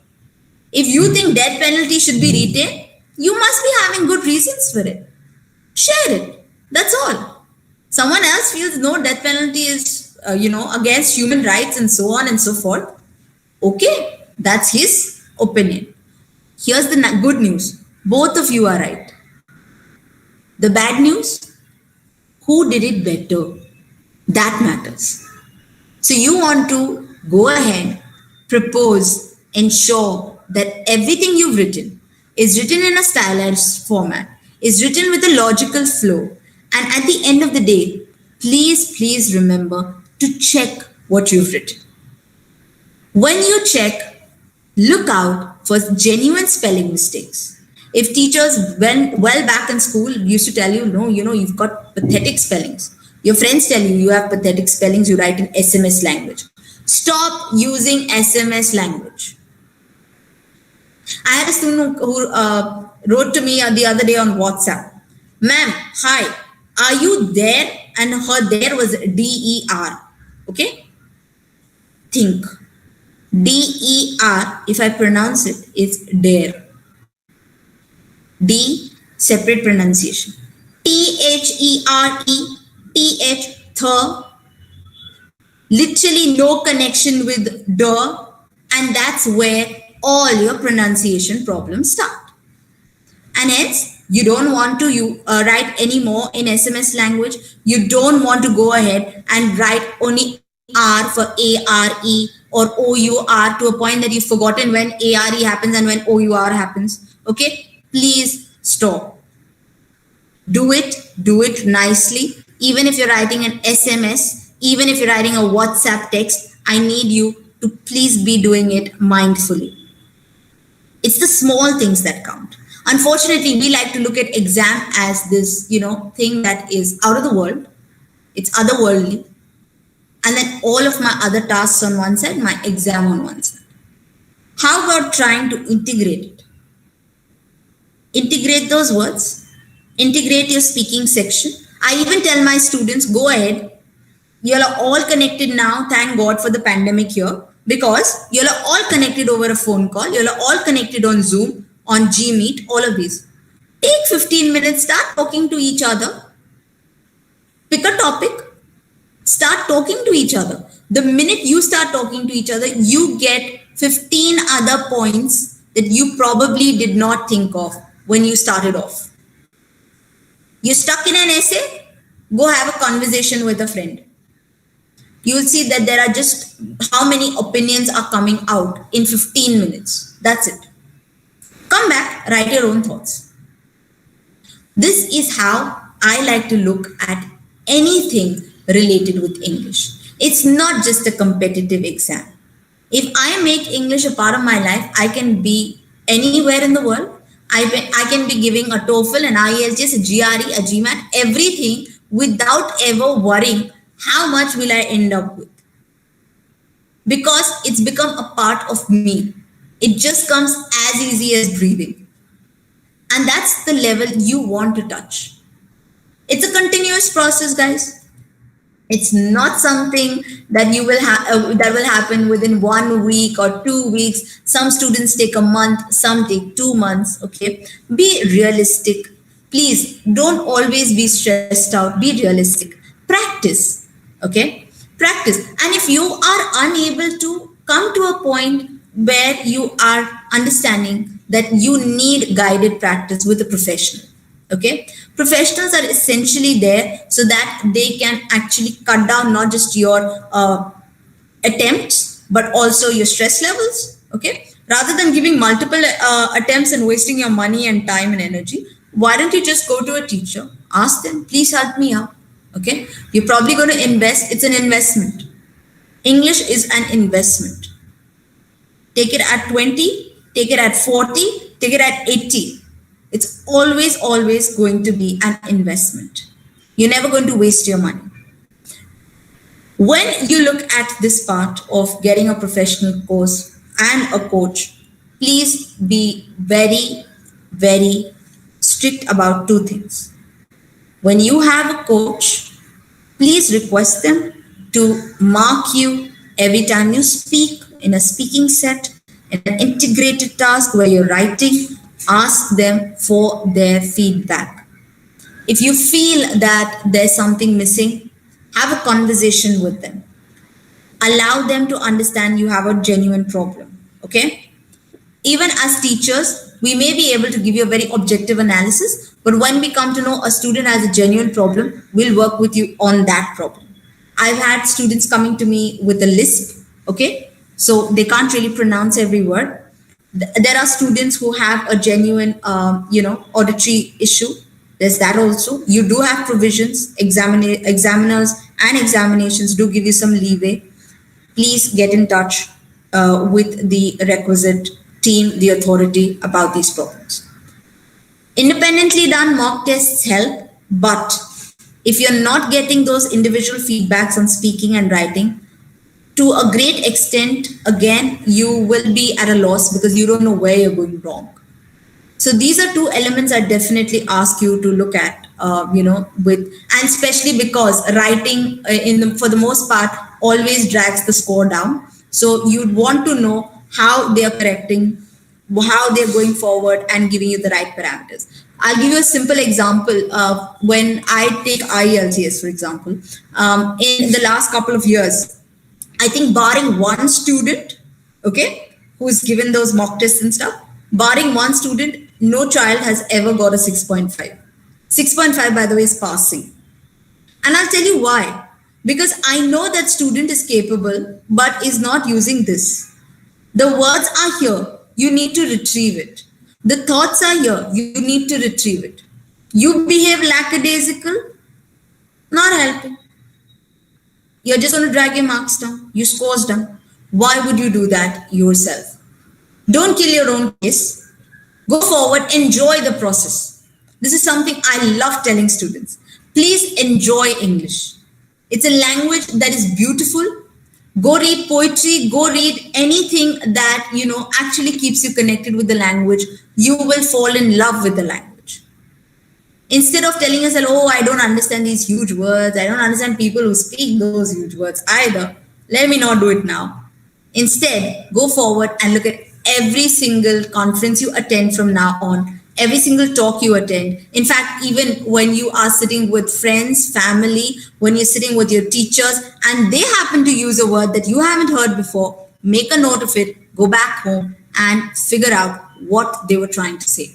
If you think death penalty should be retained, you must be having good reasons for it. Share it. That's all. Someone else feels no, death penalty is, against human rights and so on and so forth. Okay, that's his opinion. Here's the good news. Both of you are right. The bad news, who did it better? That matters. So you want to go ahead, propose, ensure that everything you've written is written in a stylized format, is written with a logical flow. And at the end of the day, please remember to check what you've written. When you check, look out for genuine spelling mistakes. If teachers, when well back in school, used to tell you, no, you've got pathetic spellings. Your friends tell you have pathetic spellings, you write in SMS language. Stop using SMS language. I had a student who wrote to me the other day on WhatsApp. Ma'am, hi, are you there? And her there was DER. Okay? Think. DER, if I pronounce it, it's dare. D, separate pronunciation. THERE, TH, literally no connection with the, and that's where all your pronunciation problems start. And hence, you don't want to write anymore in SMS language. You don't want to go ahead and write only R for ARE or OUR to a point that you've forgotten when ARE happens and when OUR happens. Okay, please stop. Do it nicely. Even if you're writing an SMS, even if you're writing a WhatsApp text, I need you to please be doing it mindfully. It's the small things that count. Unfortunately, we like to look at exam as this, thing that is out of the world. It's otherworldly. And then all of my other tasks on one side, my exam on one side. How about trying to integrate it? Integrate those words. Integrate your speaking section. I even tell my students, go ahead. You are all connected now. Thank God for the pandemic here. Because you are all connected over a phone call. You are all connected on Zoom, on Gmeet, all of these. Take 15 minutes, start talking to each other. Pick a topic. Start talking to each other. The minute you start talking to each other, you get 15 other points that you probably did not think of when you started off. You're stuck in an essay, go have a conversation with a friend. You'll see that there are just how many opinions are coming out in 15 minutes. That's it. Come back, write your own thoughts. This is how I like to look at anything related with English. It's not just a competitive exam. If I make English a part of my life, I can be anywhere in the world. I can be giving a TOEFL, an IELTS, a GRE, a GMAT, everything without ever worrying how much will I end up with. Because it's become a part of me. It just comes as easy as breathing. And that's the level you want to touch. It's a continuous process, guys. It's not something that you will that will happen within 1 week or 2 weeks. Some students take a month, some take 2 months. Okay, be realistic. Please don't always be stressed out. Be realistic. Practice. Okay, practice. And if you are unable to come to a point where you are understanding that you need guided practice with a professional. Okay, professionals are essentially there so that they can actually cut down not just your attempts, but also your stress levels. Okay, Rather than giving multiple attempts and wasting your money and time and energy, why don't you just go to a teacher, ask them, please help me out. Okay, you're probably going to invest. It's an investment. English is an investment. Take it at 20, take it at 40, take it at 80. It's always going to be an investment. You're never going to waste your money. When you look at this part of getting a professional course and a coach, please be very, very strict about two things. When you have a coach, please request them to mark you every time you speak in a speaking set, in an integrated task where you're writing. Ask them for their feedback. If you feel that there's something missing, have a conversation with them. Allow them to understand you have a genuine problem. Okay? Even as teachers, we may be able to give you a very objective analysis, but when we come to know a student has a genuine problem, we'll work with you on that problem. I've had students coming to me with a lisp, okay? So they can't really pronounce every word. There are students who have a genuine, auditory issue. There's that also. You do have provisions, examiners and examinations do give you some leeway. Please get in touch with the requisite team, the authority about these problems. Independently done mock tests help, but if you're not getting those individual feedbacks on speaking and writing, to a great extent, again, you will be at a loss because you don't know where you're going wrong. So these are two elements I definitely ask you to look at, and especially because writing for the most part always drags the score down. So you'd want to know how they are correcting, how they're going forward and giving you the right parameters. I'll give you a simple example. When I take IELTS, for example, in the last couple of years, I think barring one student, okay, who's given those mock tests and stuff, barring one student, no child has ever got a 6.5. 6.5, by the way, is passing. And I'll tell you why. Because I know that student is capable, but is not using this. The words are here. You need to retrieve it. The thoughts are here. You need to retrieve it. You behave lackadaisical, not helping. You're just going to drag your marks down, your scores down. Why would you do that yourself? Don't kill your own case. Go forward, enjoy the process. This is something I love telling students. Please enjoy English. It's a language that is beautiful. Go read poetry, go read anything that, actually keeps you connected with the language. You will fall in love with the language. Instead of telling yourself, oh, I don't understand these huge words. I don't understand people who speak those huge words either. Let me not do it now. Instead, go forward and look at every single conference you attend from now on, every single talk you attend. In fact, even when you are sitting with friends, family, when you're sitting with your teachers, and they happen to use a word that you haven't heard before, make a note of it, go back home and figure out what they were trying to say.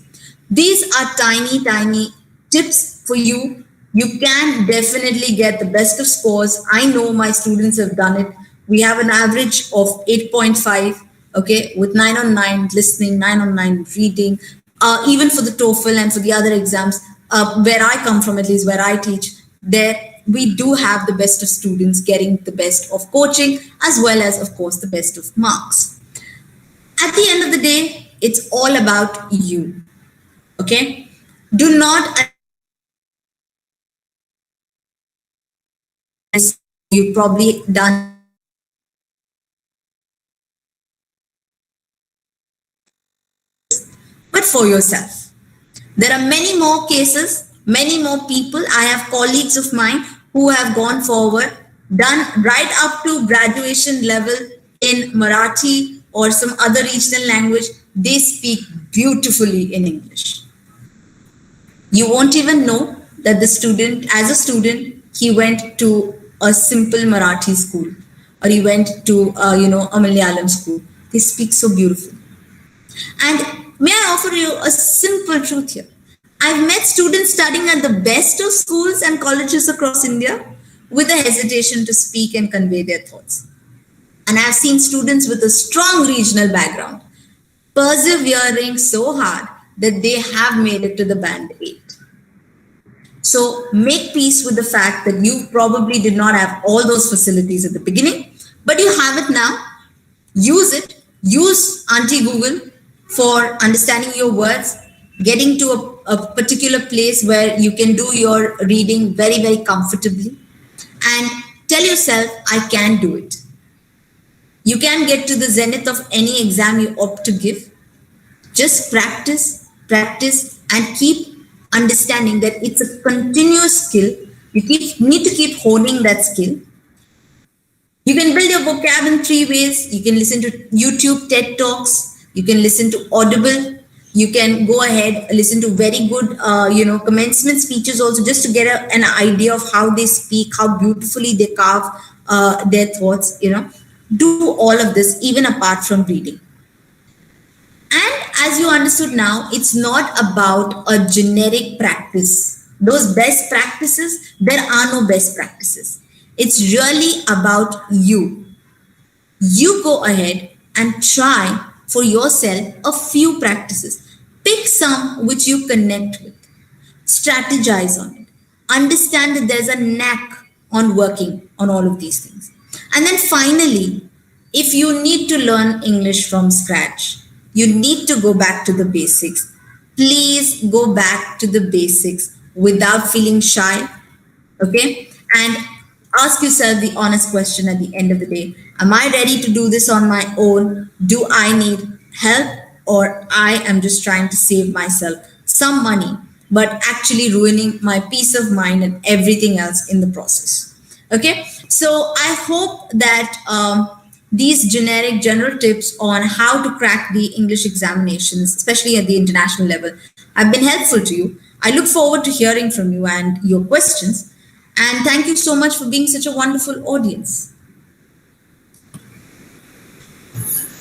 These are tiny, tiny tips for you. You can definitely get the best of scores. I know my students have done it. We have an average of 8.5, okay, with 9 on 9 listening, 9 on 9 reading. Even for the TOEFL and for the other exams, where I come from, at least where I teach, there we do have the best of students getting the best of coaching, as well as, of course, the best of marks. At the end of the day, it's all about you, okay? Do not, you've probably done, but for yourself. There are many more cases, many more people. I have colleagues of mine who have gone forward, done right up to graduation level in Marathi or some other regional language. They speak beautifully in English. You won't even know that the student, as a student, he went to a simple Marathi school or he went to, a Malayalam school. They speak so beautifully. And may I offer you a simple truth here? I've met students studying at the best of schools and colleges across India with a hesitation to speak and convey their thoughts. And I've seen students with a strong regional background persevering so hard that they have made it to the band 8. So make peace with the fact that you probably did not have all those facilities at the beginning, but you have it now. Use it. Use Auntie Google for understanding your words, getting to a particular place where you can do your reading very, very comfortably, and tell yourself, I can do it. You can get to the zenith of any exam you opt to give. Just practice, practice, and keep understanding that it's a continuous skill. You need to keep honing that skill. You can build your vocab in 3 ways. You can listen to YouTube TED Talks. You can listen to Audible. You can go ahead, listen to very good, commencement speeches also, just to get an idea of how they speak, how beautifully they carve their thoughts, Do all of this even apart from reading. And as you understood now, it's not about a generic practice. Those best practices, there are no best practices. It's really about you. You go ahead and try for yourself a few practices. Pick some which you connect with. Strategize on it. Understand that there's a knack on working on all of these things. And then finally, if you need to learn English from scratch, you need to go back to the basics. Please go back to the basics without feeling shy, okay? And ask yourself the honest question at the end of the day. Am I ready to do this on my own? Do I need help? Or I am just trying to save myself some money, but actually ruining my peace of mind and everything else in the process, okay? So I hope that these general tips on how to crack the English examinations, especially at the international level, have been helpful to you. I look forward to hearing from you and your questions. And thank you so much for being such a wonderful audience.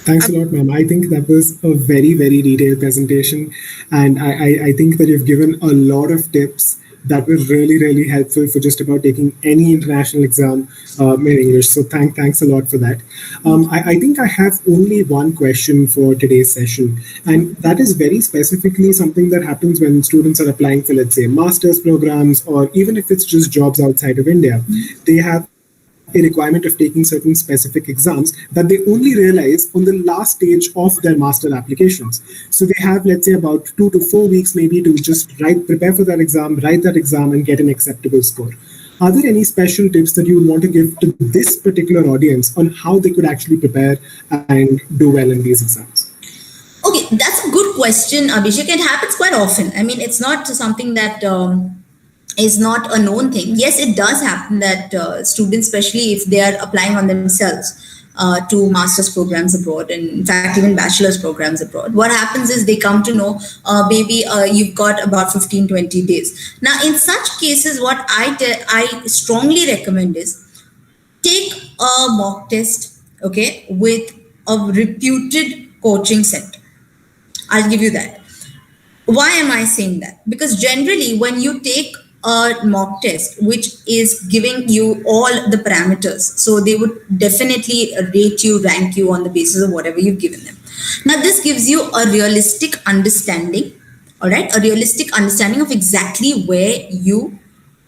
Thanks a lot, ma'am. I think that was a very, very detailed presentation. And I think that you've given a lot of tips that were really, really helpful for just about taking any international exam in English. So thanks a lot for that. I think I have only one question for today's session. And that is very specifically something that happens when students are applying for, let's say, master's programs, or even if it's just jobs outside of India. They have a requirement of taking certain specific exams that they only realize on the last stage of their master applications. So they have, let's say, about 2 to 4 weeks maybe to just prepare for that exam, write that exam, and get an acceptable score. Are there any special tips that you would want to give to this particular audience on how they could actually prepare and do well in these exams? Okay, that's a good question, Abhishek. It happens quite often. I mean, it's not something that is not a known thing. Yes, it does happen that students, especially if they are applying on themselves to master's programs abroad, and in fact even bachelor's programs abroad, what happens is they come to know maybe you've got about 15-20 days. Now in such cases, what I strongly recommend is take a mock test, okay, with a reputed coaching center. I'll give you that. Why am I saying that? Because generally when you take a mock test which is giving you all the parameters, so they would definitely rate you, rank you on the basis of whatever you've given them. Now this gives you a realistic understanding, all right, a realistic understanding of exactly where you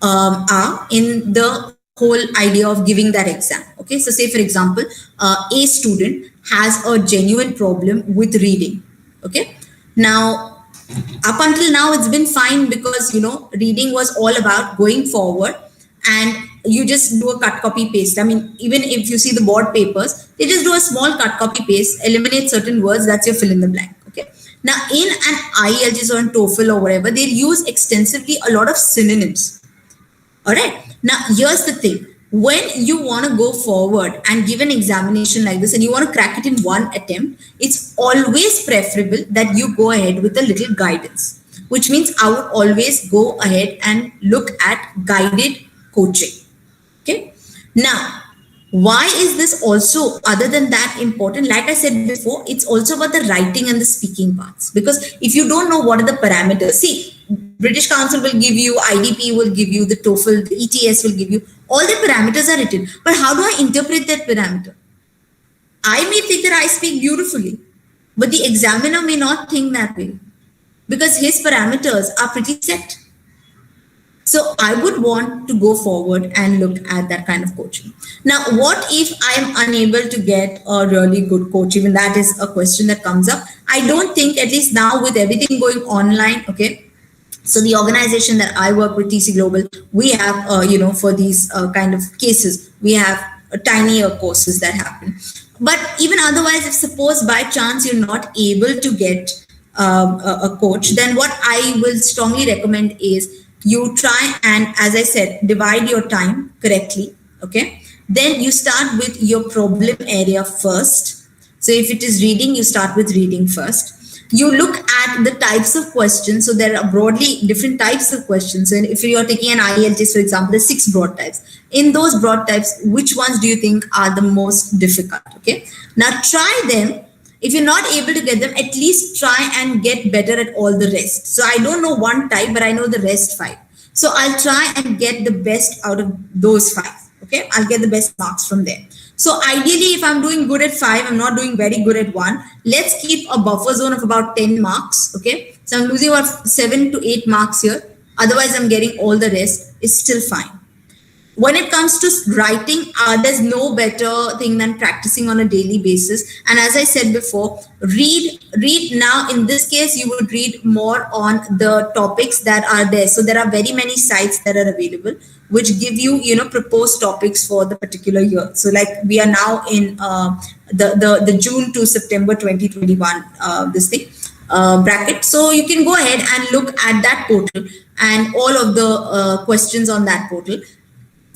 are in the whole idea of giving that exam. Okay, so say for example, a student has a genuine problem with reading. Okay, now up until now it's been fine because reading was all about going forward, and you just do a cut copy paste. I mean, even if you see the board papers, they just do a small cut copy paste, eliminate certain words, that's your fill in the blank. Okay, now in an IELTS or an TOEFL or whatever, they use extensively a lot of synonyms. All right, now here's the thing. When you want to go forward and give an examination like this and you want to crack it in one attempt, it's always preferable that you go ahead with a little guidance, which means I would always go ahead and look at guided coaching. Okay. Now, why is this also, other than that, important? Like I said before, it's also about the writing and the speaking parts. Because if you don't know what are the parameters, see, British Council will give you, IDP will give you, the TOEFL, the ETS will give you, all the parameters are written. But how do I interpret that parameter? I may think that I speak beautifully, but the examiner may not think that way because his parameters are pretty set. So I would want to go forward and look at that kind of coaching. Now, what if I am unable to get a really good coach? Even that is a question that comes up. I don't think, at least now with everything going online, okay, so the organization that I work with, TC Global, we have, for these kind of cases, we have tinier courses that happen. But even otherwise, if suppose by chance you're not able to get a coach, then what I will strongly recommend is you try and, as I said, divide your time correctly, okay? Then you start with your problem area first. So if it is reading, you start with reading first. You look at the types of questions. So there are broadly different types of questions. And if you're taking an IELTS, for example, there's 6 broad types. In those broad types, which ones do you think are the most difficult? Okay. Now try them. If you're not able to get them, at least try and get better at all the rest. So I don't know one type, but I know the rest 5. So I'll try and get the best out of those 5. Okay. I'll get the best marks from there. So ideally, if I'm doing good at 5, I'm not doing very good at 1, let's keep a buffer zone of about 10 marks. Okay. So I'm losing about 7 to 8 marks here. Otherwise, I'm getting all the rest. It's still fine. When it comes to writing, there's no better thing than practicing on a daily basis. And as I said before, read now. In this case, you would read more on the topics that are there. So there are very many sites that are available, which give you, proposed topics for the particular year. So like we are now in the June to September 2021, bracket. So you can go ahead and look at that portal and all of the questions on that portal.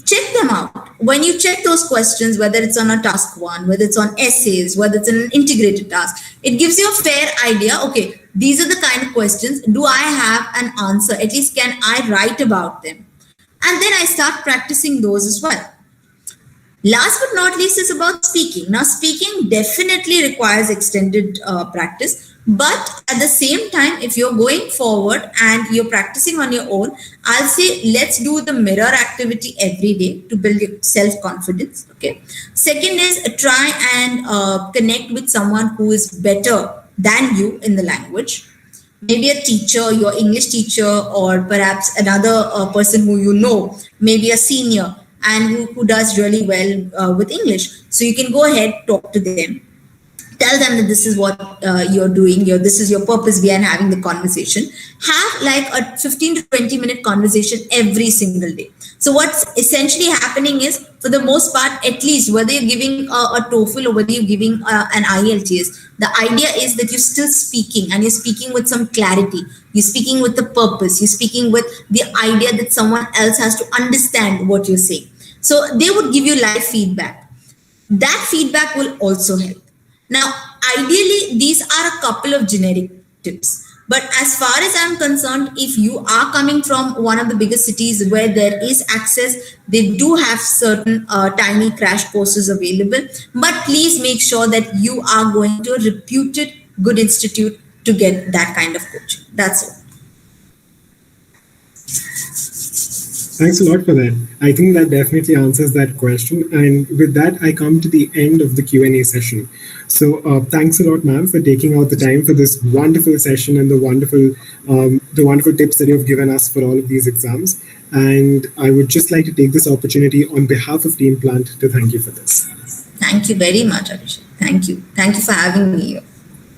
Check them out. When you check those questions, whether it's on a task 1, whether it's on essays, whether it's an integrated task, it gives you a fair idea. Okay, these are the kind of questions. Do I have an answer? At least can I write about them? And then I start practicing those as well. Last but not least is about speaking. Now, speaking definitely requires extended practice. But at the same time, if you're going forward and you're practicing on your own, I'll say let's do the mirror activity every day to build your self-confidence. Okay. Second is try and connect with someone who is better than you in the language. Maybe a teacher, your English teacher, or perhaps another person who you know, maybe a senior and who does really well with English. So you can go ahead, talk to them. Tell them that this is what you're doing. This is your purpose behind having the conversation. Have like a 15 to 20 minute conversation every single day. So what's essentially happening is, for the most part, at least whether you're giving a TOEFL or whether you're giving an IELTS, the idea is that you're still speaking and you're speaking with some clarity. You're speaking with the purpose. You're speaking with the idea that someone else has to understand what you're saying. So they would give you live feedback. That feedback will also help. Now, ideally, these are a couple of generic tips. But as far as I'm concerned, if you are coming from one of the biggest cities where there is access, they do have certain tiny crash courses available. But please make sure that you are going to a reputed good institute to get that kind of coaching. That's all. Thanks a lot for that. I think that definitely answers that question. And with that, I come to the end of the Q&A session. So thanks a lot, ma'am, for taking out the time for this wonderful session and the wonderful tips that you've given us for all of these exams. And I would just like to take this opportunity on behalf of Team Plant to thank you for this. Thank you very much, Abhishek. Thank you. Thank you for having me here.